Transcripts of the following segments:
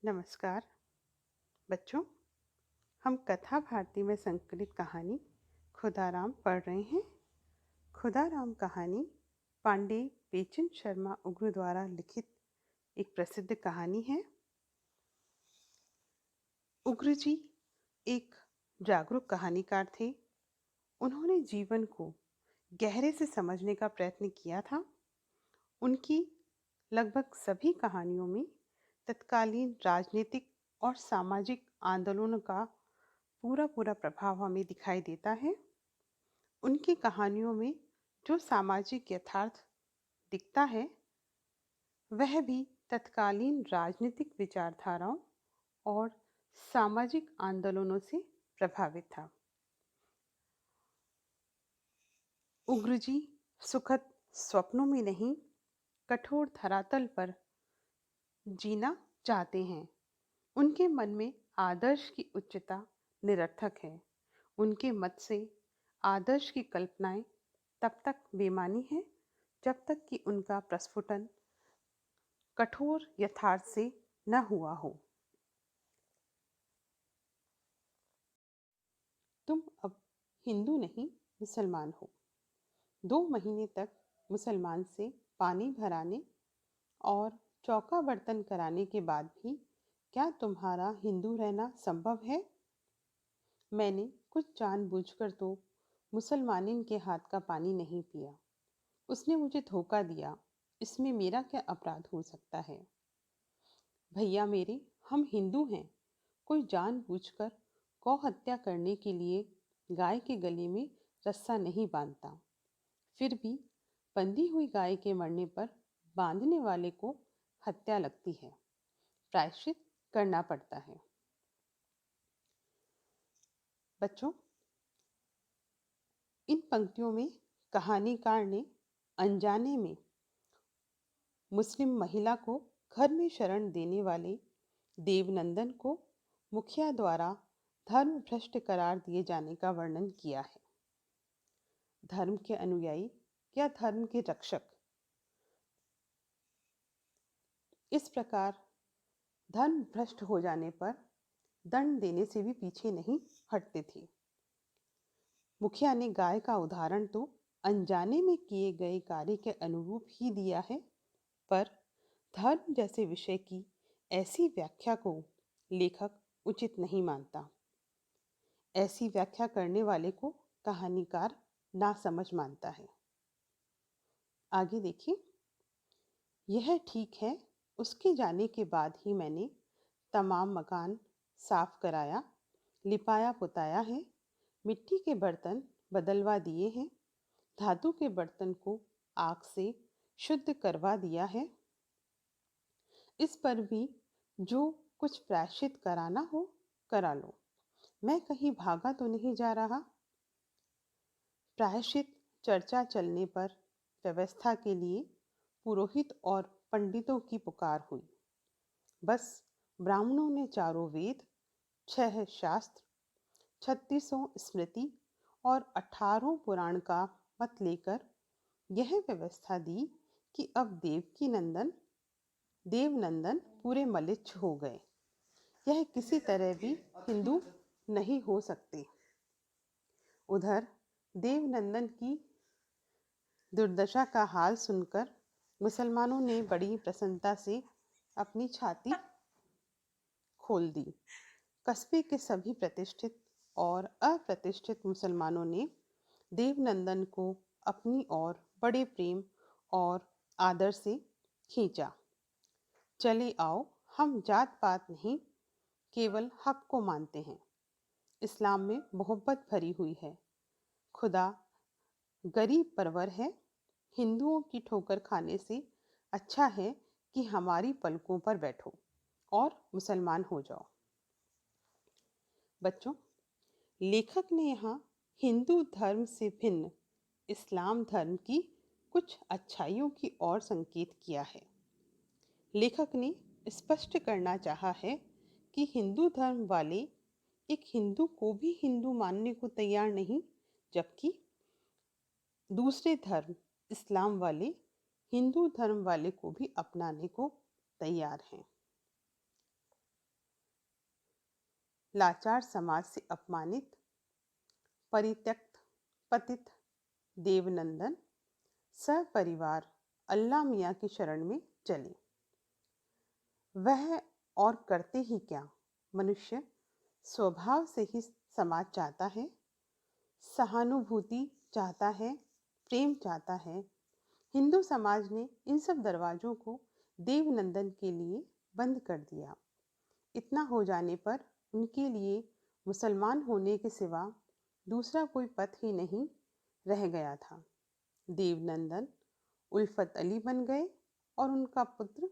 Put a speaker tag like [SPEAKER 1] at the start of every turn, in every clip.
[SPEAKER 1] नमस्कार बच्चों। हम कथा भारती में संकलित कहानी खुदाराम पढ़ रहे हैं। खुदाराम कहानी पांडे बेचन शर्मा उग्र द्वारा लिखित एक प्रसिद्ध कहानी है। उग्र जी एक जागरूक कहानीकार थे। उन्होंने जीवन को गहरे से समझने का प्रयत्न किया था। उनकी लगभग सभी कहानियों में तत्कालीन राजनीतिक और सामाजिक आंदोलनों का पूरा पूरा प्रभाव हमें दिखाई देता है। उनकी कहानियों में जो सामाजिक यथार्थ दिखता है वह भी तत्कालीन राजनीतिक विचारधाराओं और सामाजिक आंदोलनों से प्रभावित था। उग्र जी सुखद स्वप्नों में नहीं, कठोर धरातल पर जीना चाहते हैं। उनके मन में आदर्श की उच्चता निरर्थक है। उनके मत से आदर्श की कल्पनाएं तब तक बेमानी है जब तक कि उनका प्रस्फुटन कठोर यथार्थ से न हुआ हो। तुम अब हिंदू नहीं मुसलमान हो। 2 महीने तक मुसलमान से पानी भराने और चौका बर्तन कराने के बाद भी क्या तुम्हारा हिंदू रहना संभव है? मैंने कुछ जानबूझकर तो मुसलमानिन के हाथ का पानी नहीं पिया। उसने मुझे धोखा दिया। इसमें मेरा क्या अपराध हो सकता है? भैया मेरे, हम हिंदू हैं। कोई जानबूझकर गौ हत्या करने के लिए गाय के गले में रस्सा नहीं बांधता। फिर भी बंधी हुई गाय के मरने पर बांधने वाले को हत्या लगती है, प्रायश्चित करना पड़ता है। बच्चों, इन पंक्तियों में कहानीकार ने अनजाने में मुस्लिम महिला को घर में शरण देने वाले देवनंदन को मुखिया द्वारा धर्म भ्रष्ट करार दिए जाने का वर्णन किया है। धर्म के अनुयायी या धर्म के रक्षक इस प्रकार धर्म भ्रष्ट हो जाने पर दंड देने से भी पीछे नहीं हटते थे। मुखिया ने गाय का उदाहरण तो अनजाने में किए गए कार्य के अनुरूप ही दिया है, पर धर्म जैसे विषय की ऐसी व्याख्या को लेखक उचित नहीं मानता। ऐसी व्याख्या करने वाले को कहानीकार नासमझ मानता है। आगे देखिए। यह ठीक है, उसके जाने के बाद ही मैंने तमाम मकान साफ कराया, लिपाया पुताया है, मिट्टी के बर्तन बदलवा दिए हैं, धातु के बर्तन को आग से शुद्ध करवा दिया है। इस पर भी जो कुछ प्रायश्चित कराना हो करा लो। मैं कहीं भागा तो नहीं जा रहा। प्रायश्चित चर्चा चलने पर व्यवस्था के लिए पुरोहित और पंडितों की पुकार हुई। बस ब्राह्मणों ने 4 वेद, 6 शास्त्र, 36 स्मृति और 18 पुराण का मत लेकर यह व्यवस्था दी कि अब देवनंदन पूरे मलिच्छ हो गए। यह किसी तरह भी हिंदू नहीं हो सकते। उधर देवनंदन की दुर्दशा का हाल सुनकर मुसलमानों ने बड़ी प्रसन्नता से अपनी छाती खोल दी। कस्बे के सभी प्रतिष्ठित और अप्रतिष्ठित मुसलमानों ने देवनंदन को अपनी ओर बड़े प्रेम और आदर से खींचा। चले आओ, हम जात पात नहीं, केवल हक को मानते हैं। इस्लाम में मोहब्बत भरी हुई है। खुदा गरीब परवर है। हिंदुओं की ठोकर खाने से अच्छा है कि हमारी पलकों पर बैठो और मुसलमान हो जाओ। बच्चों, लेखक ने यहाँ हिंदू धर्म से भिन्न इस्लाम धर्म की कुछ अच्छाइयों की ओर संकेत किया है। लेखक ने स्पष्ट करना चाहा है कि हिंदू धर्म वाले एक हिंदू को भी हिंदू मानने को तैयार नहीं, जबकि दूसरे धर्म इस्लाम वाले हिंदू धर्म वाले को भी अपनाने को तैयार हैं। लाचार समाज से अपमानित, परित्यक्त, पतित देवनंदन सपरिवार अल्लाह मियाँ की शरण में चले। वह और करते ही क्या, मनुष्य स्वभाव से ही समाज चाहता है, सहानुभूति चाहता है, प्रेम चाहता है। हिंदू समाज ने इन सब दरवाजों को देवनंदन के लिए बंद कर दिया। इतना हो जाने पर उनके लिए मुसलमान होने के सिवा दूसरा कोई पथ ही नहीं रह गया था। देवनंदन उल्फत अली बन गए और उनका पुत्र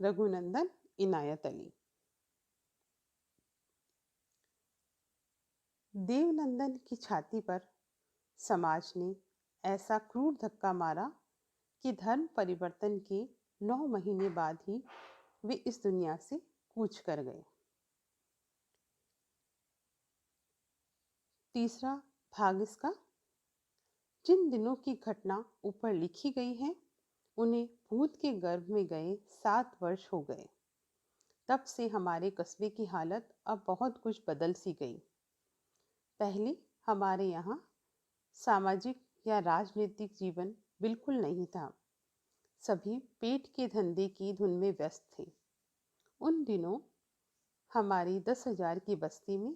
[SPEAKER 1] रघुनंदन इनायत अली। देवनंदन की छाती पर समाज ने ऐसा क्रूर धक्का मारा कि धर्म परिवर्तन के 9 महीने बाद ही वे इस दुनिया से कूच कर गए। तीसरा भाग इसका, जिन दिनों की घटना ऊपर लिखी गई है उन्हें भूत के गर्भ में गए 7 वर्ष हो गए। तब से हमारे कस्बे की हालत अब बहुत कुछ बदल सी गई। पहले हमारे यहाँ सामाजिक या राजनीतिक जीवन बिल्कुल नहीं था। सभी पेट के धंधे की धुन में व्यस्त थे। उन दिनों हमारी 10,000 की बस्ती में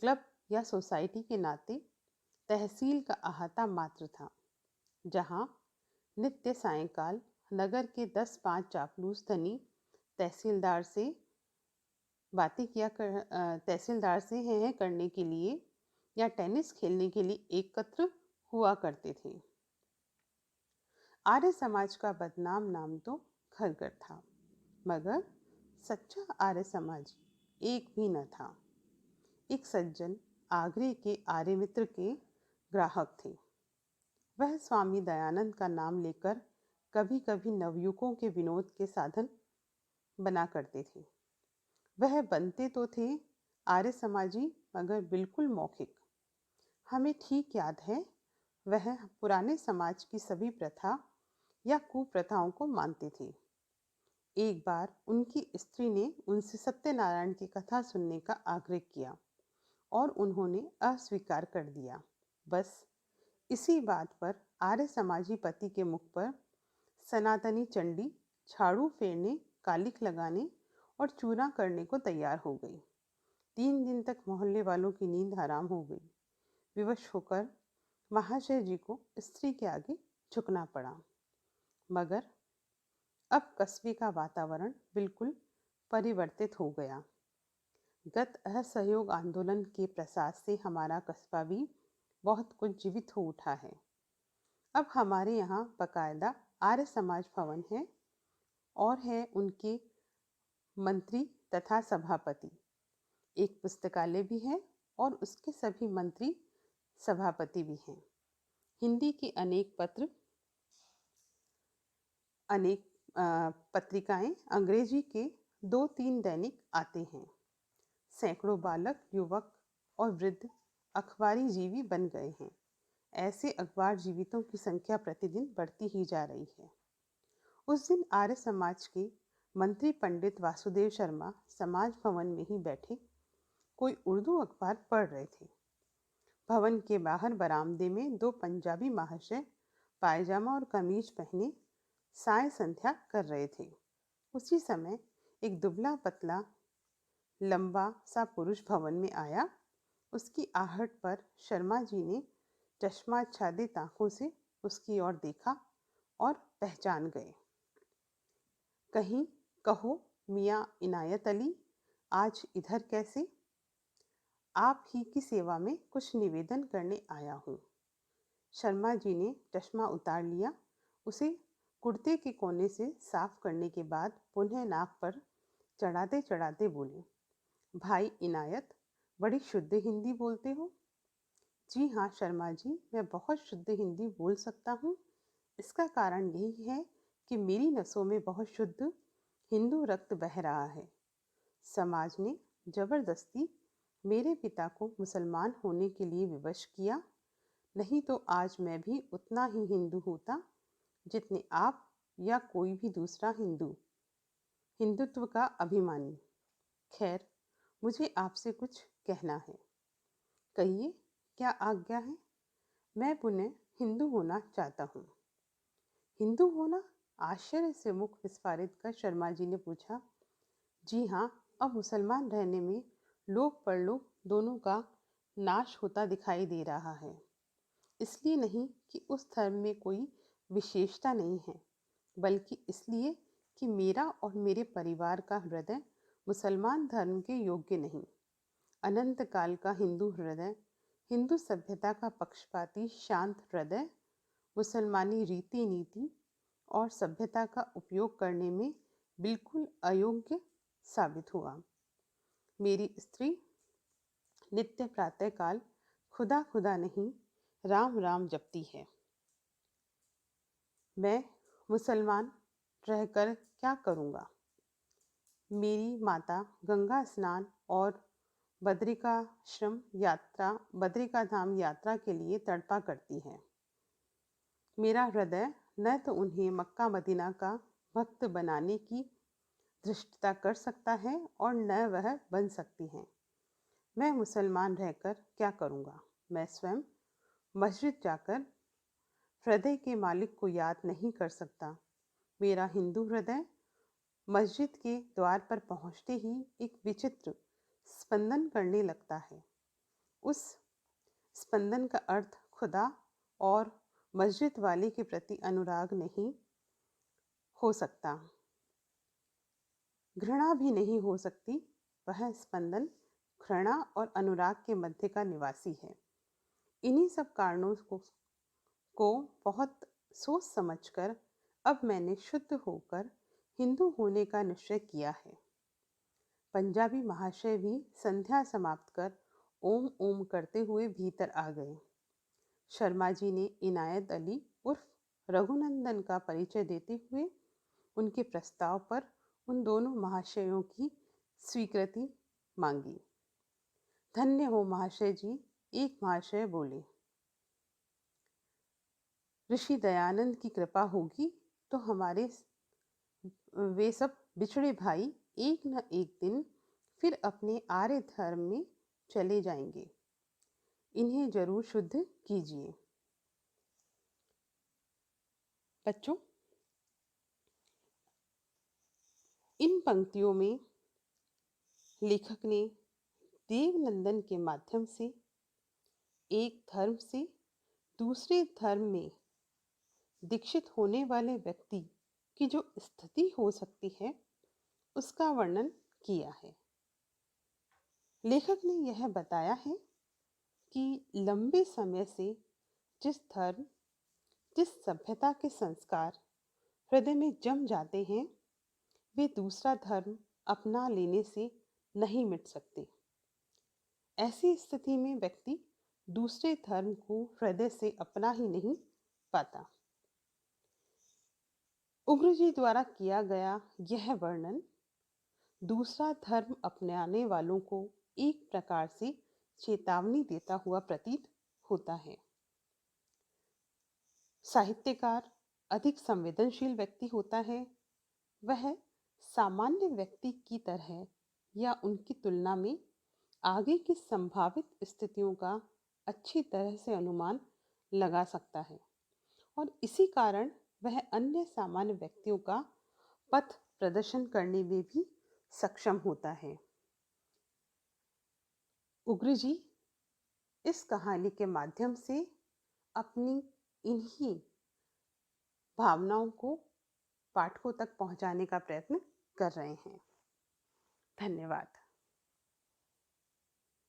[SPEAKER 1] क्लब या सोसाइटी के नाते तहसील का अहाता मात्र था, जहाँ नित्य सायंकाल नगर के 10-5 चापलूस धनी तहसीलदार से तहसीलदार से हैं करने के लिए या टेनिस खेलने के लिए एकत्र हुआ करते थे। आर्य समाज का बदनाम नाम तो घरगर था, मगर सच्चा आर्य समाज एक भी न था। एक सज्जन आगरे के आर्य मित्र के ग्राहक थे। वह स्वामी दयानंद का नाम लेकर कभी कभी नवयुवकों के विनोद के साधन बना करते थे। वह बनते तो थे आर्य समाजी, मगर बिल्कुल मौखिक। हमें ठीक याद है, वह पुराने समाज की सभी प्रथा या कुप्रथाओं को मानते थे। एक बार उनकी स्त्री ने उनसे सत्यनारायण की कथा सुनने का आग्रह किया और उन्होंने अस्वीकार कर दिया। बस इसी बात पर आर्य समाजी पति के मुख पर सनातनी चंडी झाड़ू फेरने, कालिख लगाने और चूना करने को तैयार हो गई। 3 दिन तक मोहल्ले वालों की नींद हराम हो गई। विवश होकर महाशय जी को स्त्री के आगे झुकना पड़ा। मगर अब कस्बे का वातावरण बिल्कुल परिवर्तित हो गया। गत असहयोग आंदोलन के प्रसाद से हमारा कस्बा भी बहुत कुछ जीवित हो उठा है। अब हमारे यहाँ बकायदा आर्य समाज भवन है और है उनके मंत्री तथा सभापति। एक पुस्तकालय भी है और उसके सभी मंत्री सभापति भी हैं। हिंदी के अनेक पत्र, अनेक पत्रिकाएं, अंग्रेजी के 2-3 दैनिक आते हैं। सैकड़ों बालक, युवक और वृद्ध अखबारी जीवी बन गए हैं। ऐसे अखबार जीवितों की संख्या प्रतिदिन बढ़ती ही जा रही है। उस दिन आर्य समाज के मंत्री पंडित वासुदेव शर्मा समाज भवन में ही बैठे कोई उर्दू अखबार पढ़ रहे थे। भवन के बाहर बरामदे में 2 पंजाबी महाशय पायजामा और कमीज पहने साय संध्या कर रहे थे। उसी समय एक दुबला पतला लंबा सा पुरुष भवन में आया। उसकी आहट पर शर्मा जी ने चश्माच्छादित आंखों से उसकी ओर देखा और पहचान गए। कहीं कहो मियाँ इनायत अली, आज इधर कैसे? आप ही की सेवा में कुछ निवेदन करने आया हूँ। शर्मा जी ने चश्मा उतार लिया। उसे कुर्ते के कोने से साफ करने के बाद पुनः नाक पर चढ़ाते चढ़ाते बोले, भाई इनायत, बड़ी शुद्ध हिंदी बोलते हो। जी हाँ शर्मा जी, मैं बहुत शुद्ध हिंदी बोल सकता हूँ। इसका कारण यही है कि मेरी नसों में बहुत शुद्ध हिंदू रक्त बह रहा है। समाज ने जबरदस्ती मेरे पिता को मुसलमान होने के लिए विवश किया, नहीं तो आज मैं भी उतना ही हिंदू होता जितने आप या कोई भी दूसरा हिंदुत्व का अभिमानी। खैर, मुझे आपसे कुछ कहना है। कहिए, क्या आज्ञा है? मैं पुनः हिंदू होना चाहता हूँ। हिंदू होना? आश्चर्य से मुख विस्फारित कर शर्मा जी ने पूछा। जी हाँ, अब मुसलमान रहने में लोक परलोक दोनों का नाश होता दिखाई दे रहा है। इसलिए नहीं कि उस धर्म में कोई विशेषता नहीं है, बल्कि इसलिए कि मेरा और मेरे परिवार का हृदय मुसलमान धर्म के योग्य नहीं। अनंत काल का हिंदू हृदय, हिंदू सभ्यता का पक्षपाती शांत हृदय, मुसलमानी रीति नीति और सभ्यता का उपयोग करने में बिल्कुल अयोग्य साबित हुआ। मेरी स्त्री नित्य प्रातःकाल खुदा खुदा नहीं राम राम जपती है। मैं मुसलमान रहकर क्या करूँगा? मेरी माता गंगा स्नान और बद्रिका धाम यात्रा के लिए तड़पा करती है। मेरा हृदय न तो उन्हें मक्का मदीना का भक्त बनाने की धृष्टता कर सकता है और न वह बन सकती हैं। मैं मुसलमान रहकर क्या करूँगा? मैं स्वयं मस्जिद जाकर हृदय के मालिक को याद नहीं कर सकता। मेरा हिंदू हृदय मस्जिद के द्वार पर पहुँचते ही एक विचित्र स्पंदन करने लगता है। उस स्पंदन का अर्थ खुदा और मस्जिद वाले के प्रति अनुराग नहीं हो सकता, घृणा भी नहीं हो सकती। वह स्पंदन घृणा और अनुराग के मध्य का निवासी है। इन्हीं सब कारणों को बहुत सोच समझकर अब मैंने शुद्ध होकर हिंदू होने का निश्चय किया है। पंजाबी महाशय भी संध्या समाप्त कर ओम ओम करते हुए भीतर आ गए। शर्मा जी ने इनायत अली उर्फ रघुनंदन का परिचय देते हुए उनके प्रस्ताव पर उन दोनों महाशयों की स्वीकृति मांगी। धन्य हो महाशय जी, एक महाशय बोले। ऋषि दयानंद की कृपा होगी तो हमारे वे सब बिछड़े भाई एक न एक दिन फिर अपने आर्य धर्म में चले जाएंगे। इन्हें जरूर शुद्ध कीजिए। बच्चों, इन पंक्तियों में लेखक ने देवनंदन के माध्यम से एक धर्म से दूसरे धर्म में दीक्षित होने वाले व्यक्ति की जो स्थिति हो सकती है उसका वर्णन किया है। लेखक ने यह बताया है कि लंबे समय से जिस धर्म, जिस सभ्यता के संस्कार हृदय में जम जाते हैं, वे दूसरा धर्म अपना लेने से नहीं मिट सकते। ऐसी स्थिति में व्यक्ति दूसरे धर्म को हृदय से अपना ही नहीं पाता। उग्र जी द्वारा किया गया यह वर्णन दूसरा धर्म अपनाने वालों को एक प्रकार से चेतावनी देता हुआ प्रतीत होता है। साहित्यकार अधिक संवेदनशील व्यक्ति होता है। वह सामान्य व्यक्ति की तरह या उनकी तुलना में आगे की संभावित स्थितियों का अच्छी तरह से अनुमान लगा सकता है और इसी कारण वह अन्य सामान्य व्यक्तियों का पथ प्रदर्शन करने में भी सक्षम होता है। उग्र जी इस कहानी के माध्यम से अपनी इन्हीं भावनाओं को पाठकों तक पहुंचाने का प्रयत्न कर रहे हैं। धन्यवाद।